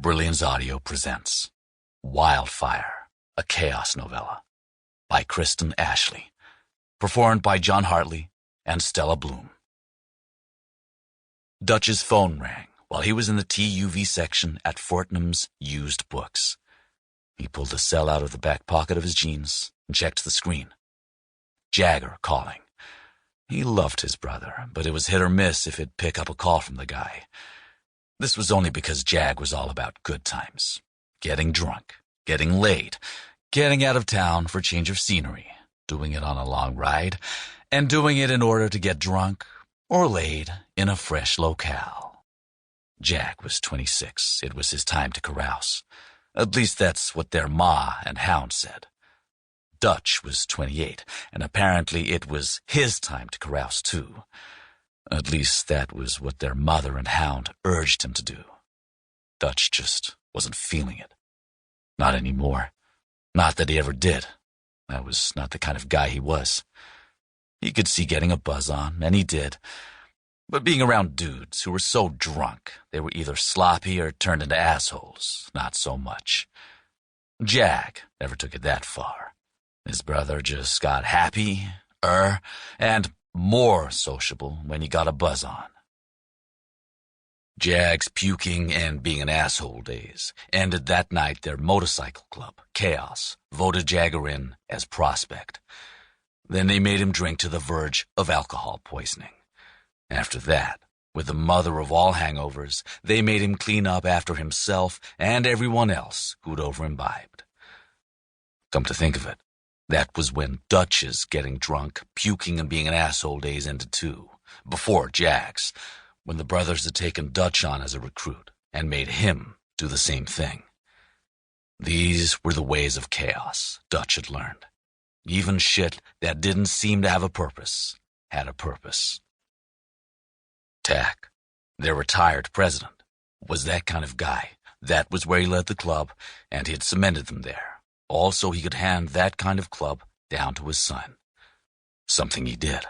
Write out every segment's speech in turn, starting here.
Brilliance Audio presents Wildfire, a chaos novella by Kristen Ashley, performed by John Hartley and Stella Bloom. Dutch's phone rang while he was in the TUV section at Fortnum's used books. He pulled the cell out of the back pocket of his jeans and checked the screen. Jagger calling. He loved his brother, but it was hit or miss if he'd pick up a call from the guy. This was only because Jag was all about good times. Getting drunk, getting laid, getting out of town for change of scenery, doing it on a long ride, and doing it in order to get drunk or laid in a fresh locale. Jag was 26. It was his time to carouse. At least that's what their ma and hound said. Dutch was 28, and apparently it was his time to carouse too. At least that was what their mother and hound urged him to do. Dutch just wasn't feeling it. Not anymore. Not that he ever did. That was not the kind of guy he was. He could see getting a buzz on, and he did. But being around dudes who were so drunk, they were either sloppy or turned into assholes, not so much. Jag never took it that far. His brother just got happy, and more sociable when he got a buzz on. Jag's puking and being an asshole days ended that night. Their motorcycle club, Chaos, voted Jagger in as prospect. Then they made him drink to the verge of alcohol poisoning. After that, with the mother of all hangovers, they made him clean up after himself and everyone else who'd over-imbibed. Come to think of it, that was when Dutch's getting drunk, puking, and being an asshole days ended too, before Jag's, when the brothers had taken Dutch on as a recruit and made him do the same thing. These were the ways of chaos, Dutch had learned. Even shit that didn't seem to have a purpose had a purpose. Tack, their retired president, was that kind of guy. That was where he led the club, and he had cemented them there. Also, he could hand that kind of club down to his son. Something he did.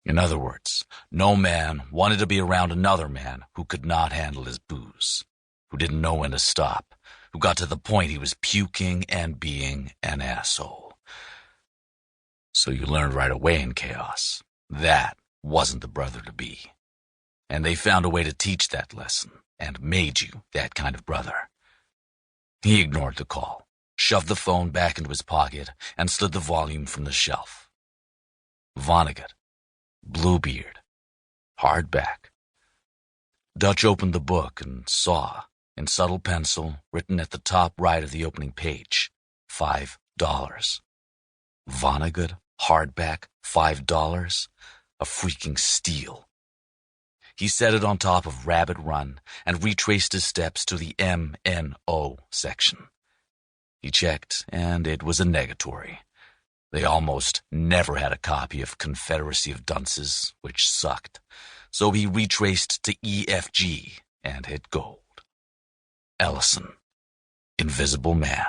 In other words, no man wanted to be around another man who could not handle his booze, who didn't know when to stop, who got to the point he was puking and being an asshole. So you learned right away in Chaos, that wasn't the brother to be. And they found a way to teach that lesson and made you that kind of brother. He ignored the call, shoved the phone back into his pocket, and slid the volume from the shelf. Vonnegut, Bluebeard, hardback. Dutch opened the book and saw, in subtle pencil, written at the top right of the opening page, $5. Vonnegut, hardback, $5? A freaking steal. He set it on top of Rabbit Run and retraced his steps to the MNO section. He checked, and it was a negatory. They almost never had a copy of Confederacy of Dunces, which sucked. So he retraced to EFG and hit gold. Ellison, Invisible Man.